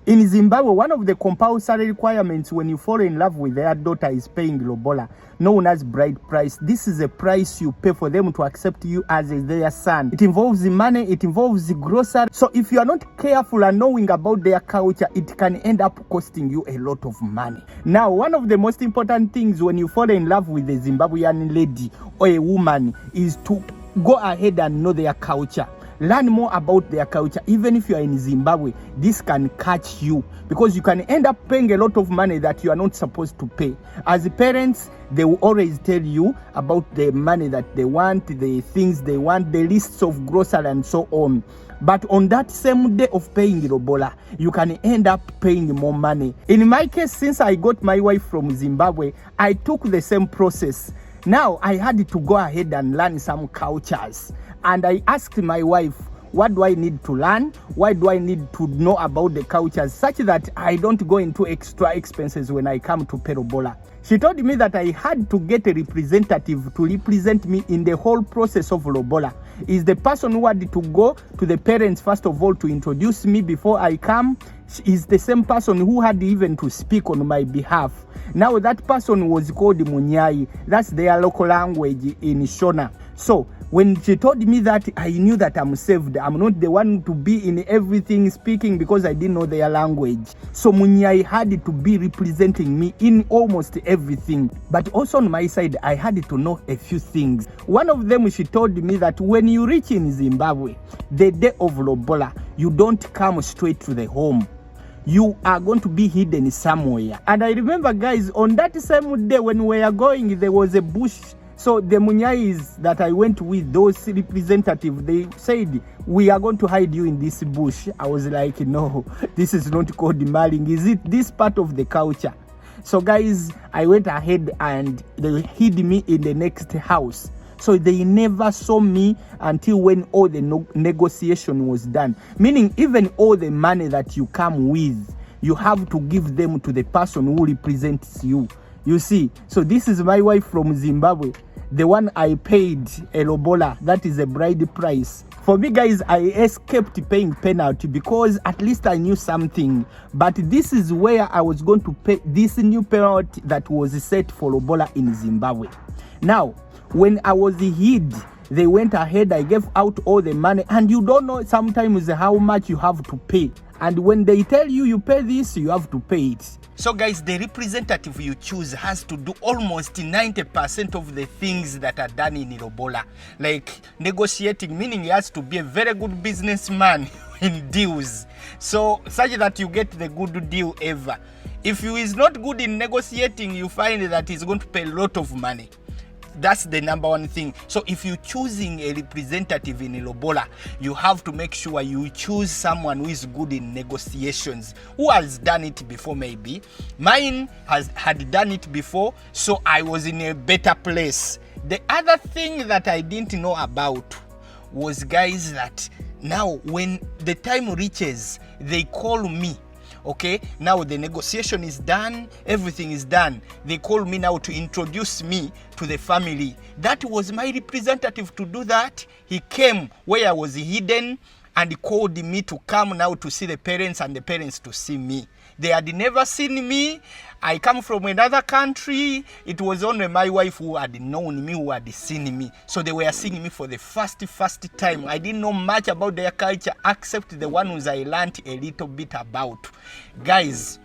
In Zimbabwe, one of the compulsory requirements when you fall in love with their daughter is paying Lobola, known as bride price. This is a price you pay for them to accept you as their son. It involves the money, it involves the grocery. So if you are not careful and knowing about their culture, it can end up costing you a lot of money. Now, one of the most important things when you fall in love with a Zimbabwean lady or a woman is to go ahead and know their culture. Learn more about their culture. Even if you are in Zimbabwe, this can catch you because you can end up paying a lot of money that you are not supposed to pay. As parents, they will always tell you about the money that they want, the things they want, the lists of grocery and so on. But on that same day of paying Lobola, you can end up paying more money. In my case, since I got my wife from Zimbabwe, I took the same process. Now, I had to go ahead and learn some cultures. And I asked my wife, what do I need to learn? Why do I need to know about the cultures such that I don't go into extra expenses when I come to pay Lobola? She told me that I had to get a representative to represent me in the whole process of Lobola. Is the person who had to go to the parents first of all to introduce me before I come. Is the same person who had even to speak on my behalf. Now that person was called Munyai. That's their local language in Shona. So when she told me that, I knew that I'm saved. I'm not the one to be in everything speaking because I didn't know their language. So Munyai had to be representing me in almost everything. But also on my side, I had to know a few things. One of them, she told me that when you reach in Zimbabwe, the day of Lobola, you don't come straight to the home. You are going to be hidden somewhere. And I remember, guys, on that same day when we were going, there was a bush. So the Munyais that I went with, those representatives, they said, we are going to hide you in this bush. I was like, no, this is not called marrying. Is it this part of the culture? So guys, I went ahead and they hid me in the next house. So they never saw me until when all the negotiation was done. Meaning even all the money that you come with, you have to give them to the person who represents you. You see, so this is my wife from Zimbabwe. The one I paid a Lobola, that is a bride price. For me, guys, I escaped paying penalty because at least I knew something. But this is where I was going to pay this new penalty that was set for Lobola in Zimbabwe. Now, when I was hid, they went ahead, I gave out all the money, and you don't know sometimes how much you have to pay. And when they tell you you pay this, you have to pay it. So guys, the representative you choose has to do almost 90% of the things that are done in Lobola. Like negotiating, meaning he has to be a very good businessman in deals. So such that you get the good deal ever. If he is not good in negotiating, you find that he's going to pay a lot of money. That's the number one thing. So if you're choosing a representative in Lobola, you have to make sure you choose someone who is good in negotiations, who has done it before maybe. Mine had done it before, so I was in a better place. The other thing that I didn't know about was, guys, that now when the time reaches, they call me. Okay, now the negotiation is done, everything is done. They call me now to introduce me to the family. That was my representative to do that. He came where I was hidden and he called me to come now to see the parents and the parents to see me. They had never seen me. I come from another country. It was only my wife who had known me, who had seen me. So they were seeing me for the first time. I didn't know much about their culture except the ones I learned a little bit about. Guys,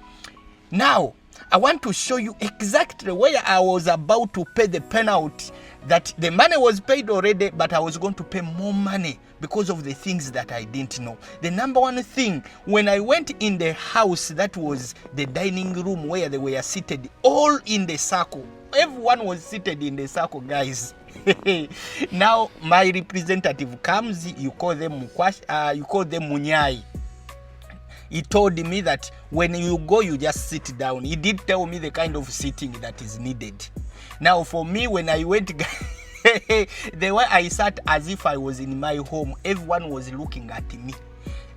now I want to show you exactly where I was about to pay the penalty. That the money was paid already, but I was going to pay more money because of the things that I didn't know. The number one thing, when I went in the house, that was the dining room where they were seated all in the circle. Everyone was seated in the circle, guys. Now my representative comes, you call them Munyai. He told me that when you go, you just sit down. He did tell me the kind of sitting that is needed. Now for me, when I went, the way I sat as if I was in my home, everyone was looking at me.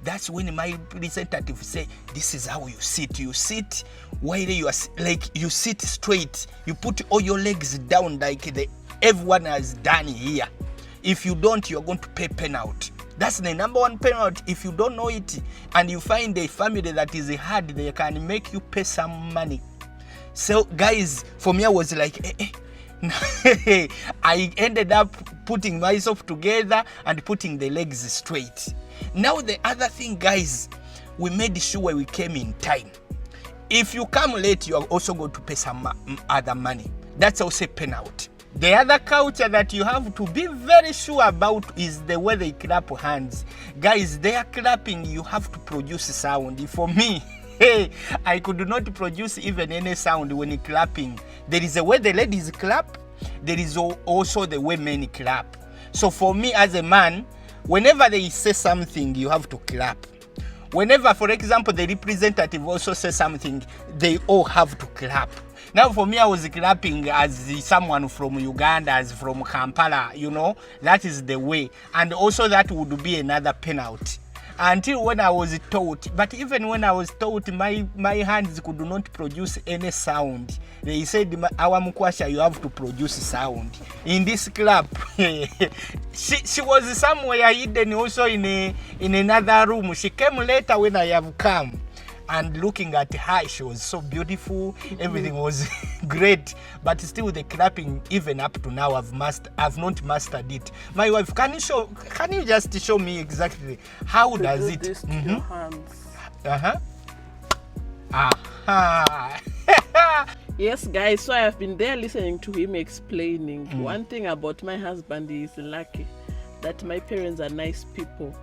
That's when my representative said, this is how you sit. You sit while you are like, you sit straight. You put all your legs down like everyone has done here. If you don't, you're going to pay penalty. That's the number one penalty. If you don't know it and you find a family that is hard, they can make you pay some money. So guys, for me, I was like, I ended up putting myself together and putting the legs straight. Now the other thing, guys, we made sure we came in time. If you come late, you are also going to pay some other money. That's also penalty. The other culture that you have to be very sure about is the way they clap hands. Guys, they are clapping, you have to produce sound. For me, I could not produce even any sound when clapping. There is a way the ladies clap, there is also the way men clap. So for me as a man, whenever they say something, you have to clap. Whenever, for example, the representative also says something, they all have to clap. Now for me, I was clapping as someone from Uganda, as from Kampala, you know, that is the way. And also that would be another penalty. Until when I was taught, but even when I was taught, my hands could not produce any sound. They said, our Mukwasha, you have to produce sound. In this club, she was somewhere hidden also in another room. She came later when I have come. And looking at her, she was so beautiful. Everything was great, but still the clapping, even up to now, I've not mastered it. My wife, can you just show me exactly how to does it? Your hands. Yes, guys. So I have been there listening to him explaining. One thing about my husband is lucky that my parents are nice people.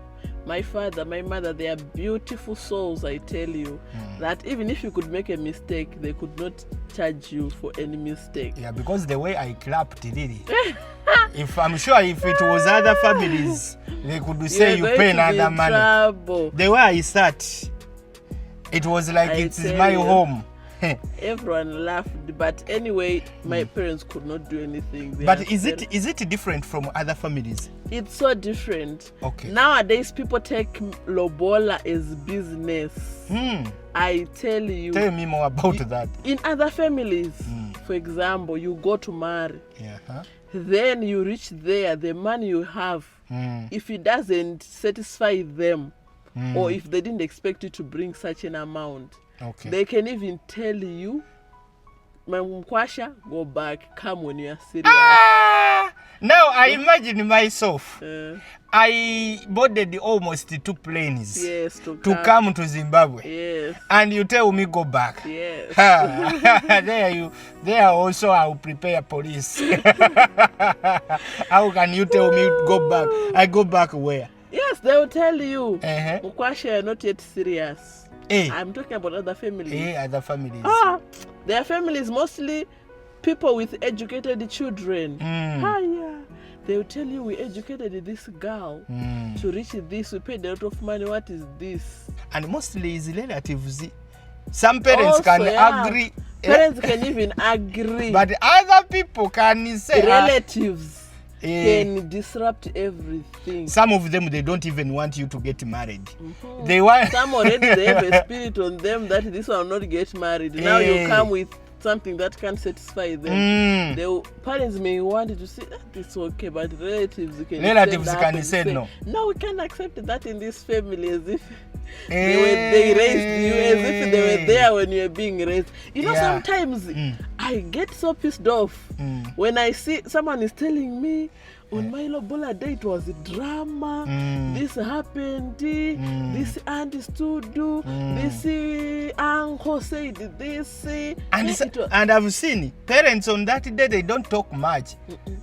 My father, my mother, they are beautiful souls, I tell you. That even if you could make a mistake, they could not charge you for any mistake. Yeah, because the way I clapped, really. I'm sure if it was other families, they could say you pay another money. Trouble. The way I sat, it was like it's my home. Everyone laughed, but anyway, my parents could not do anything. But is it different from other families? It's so different. Okay. Nowadays, people take Lobola as business. I tell you. Tell me more about that. In other families, for example, you go to marry. Then you reach there, the money you have, if it doesn't satisfy them, or if they didn't expect you to bring such an amount, they can even tell you, Mkwasha, go back, come when you are serious. Now I imagine myself. I boarded almost 2 planes to come to Zimbabwe. Yes. And you tell me go back. Yes. There also I will prepare police. How can you tell me go back? I go back where? Yes, they will tell you, Mkwasha, you're not yet serious. I'm talking about other families. Other families. Their families mostly people with educated children. They will tell you, we educated this girl to reach this. We paid a lot of money. What is this? And mostly is relatives. Some parents also can agree. Parents can even agree. But other people can say relatives. Can disrupt everything. Some of them, they don't even want you to get married. They want some already they have a spirit on them that this will not get married. Now you come with something that can't satisfy them. The parents may want to say that it's okay, but relatives can say no. No, we can't accept that in this family, as if they raised you, as if they were there when you were being raised. You know, sometimes I get so pissed off when I see someone is telling me, on my Lobola day it was a drama, this happened, this aunt stood, this uncle said this. And I've seen parents on that day, they don't talk much.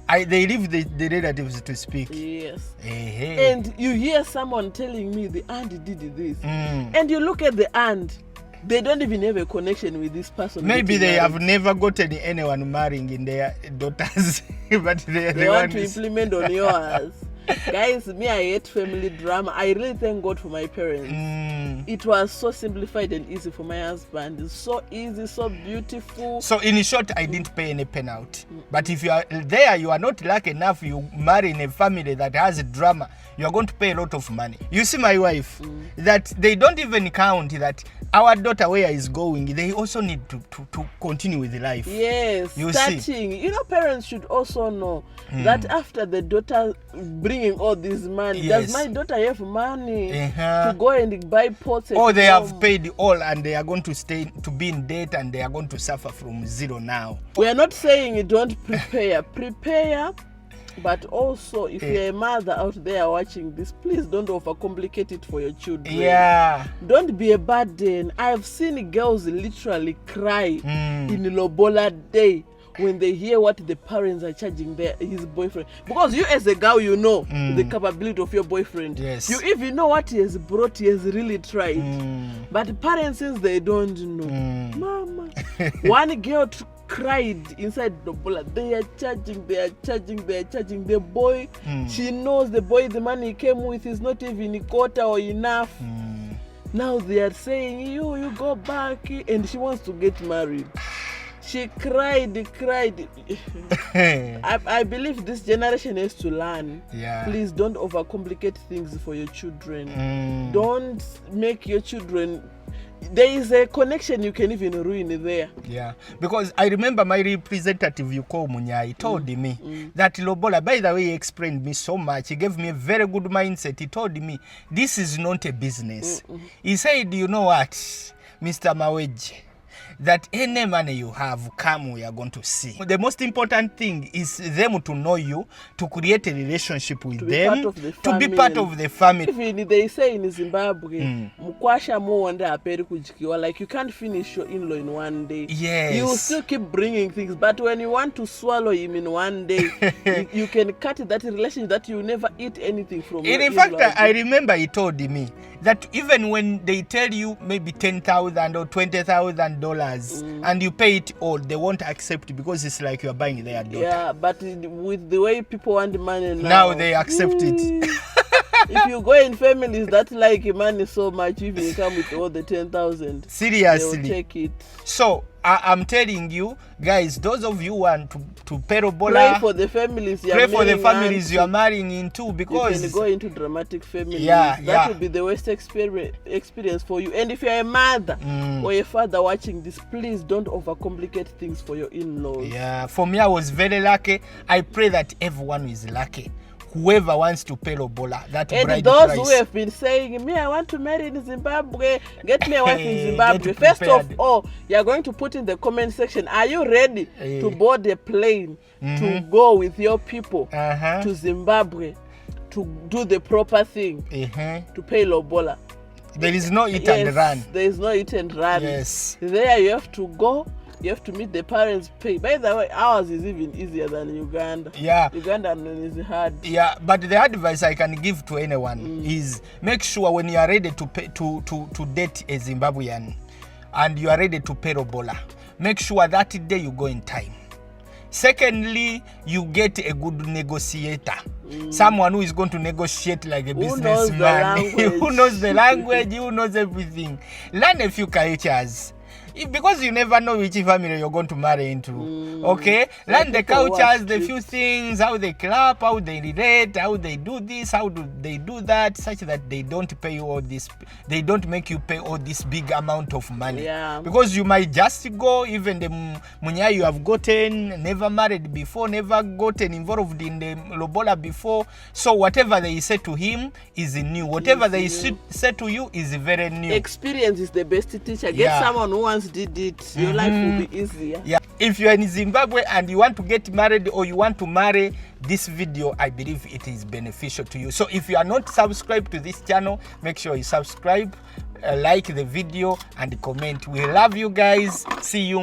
They leave the relatives to speak. Yes. And you hear someone telling me the aunt did this. And you look at the aunt, they don't even have a connection with this person. Maybe they have never gotten anyone marrying in their daughters, but they want to implement on yours. Guys, me, I hate family drama. I really thank God for my parents. It was so simplified and easy for my husband. It's so easy, so beautiful. So in short, I didn't pay any penalty. But if you are there, you are not lucky enough, you marry in a family that has drama, you are going to pay a lot of money. You see my wife, that they don't even count that our daughter where is going, they also need to continue with life. Yes, you starting. See? You know, parents should also know that after the daughter brings bringing all this money? Yes. Does my daughter have money to go and buy pots? Or they have paid all and they are going to be in debt and they are going to suffer from zero now. We are not saying you don't prepare. Prepare. But also, if you're a mother out there watching this, please don't overcomplicate it for your children. Yeah. Don't be a burden. I've seen girls literally cry in Lobola Day when they hear what the parents are charging his boyfriend. Because you as a girl, you know the capability of your boyfriend. Yes. You even know what he has brought, he has really tried. But parents, since they don't know, mama, one girl cried inside Lobola. They are charging. The boy, she knows the boy, the money he came with is not even a quarter or enough. Now they are saying, you go back, and she wants to get married. She cried. I believe this generation has to learn. Yeah. Please don't overcomplicate things for your children. Don't make your children. There is a connection you can even ruin there. Yeah, because I remember my representative, Yuko Munyai, told me that Lobola, by the way, he explained me so much. He gave me a very good mindset. He told me, this is not a business. He said, you know what, Mr. Maweji, that any money you have come, we are going to see. The most important thing is them to know you, to create a relationship with them, to be part of the family. Even they say in Zimbabwe, like you can't finish your in-law in one day. Yes. You will still keep bringing things, but when you want to swallow him in one day, you can cut that relationship that you never eat anything from. In fact, I remember he told me that even when they tell you maybe $10,000 or $20,000 and you pay it all, they won't accept, because it's like you're buying their daughter. Yeah, but with the way people want money now they accept it. If you go in families that like money so much, if you come with all the 10,000, seriously, they will take it. So I'm telling you guys, those of you who want to pay Lobola, pray for the families you are marrying into, because you can go into dramatic families. That will be the worst experience for you. And if you're a mother or a father watching this, please don't overcomplicate things for your in-laws. Yeah, for me, I was very lucky. I pray that everyone is lucky. Whoever wants to pay Lobola, that and bride those price. Who have been saying, me, I want to marry in Zimbabwe, get me a wife in Zimbabwe. First of all, you're going to put in the comment section, are you ready to board a plane to go with your people to Zimbabwe to do the proper thing, to pay Lobola? There is no eat and run. There is no eat and run. Yes. There you have to go. You have to meet the parents' pay. By the way, ours is even easier than Uganda. Yeah. Uganda is hard. Yeah, but the advice I can give to anyone is make sure when you are ready to pay, to date a Zimbabwean and you are ready to pay Lobola, make sure that day you go in time. Secondly, you get a good negotiator. Someone who is going to negotiate like a businessman. Who knows the language, who knows everything. Learn a few cultures. Because you never know which family you're going to marry into. Okay? Learn the cultures, the few things, how they clap, how they relate, how they do this, how do they do that, such that they don't pay you all this, they don't make you pay all this big amount of money. Yeah. Because you might just go, even the munya you have gotten, never married before, never gotten involved in the Lobola before. So whatever they say to him is new. Whatever they say to you is very new. Experience is the best teacher. Get someone who wants did it, your life will be easier. Yeah. If you are in Zimbabwe and you want to get married or you want to marry, this video, I believe it is beneficial to you. So if you are not subscribed to this channel, make sure you subscribe, like the video and comment. We love you guys. See you.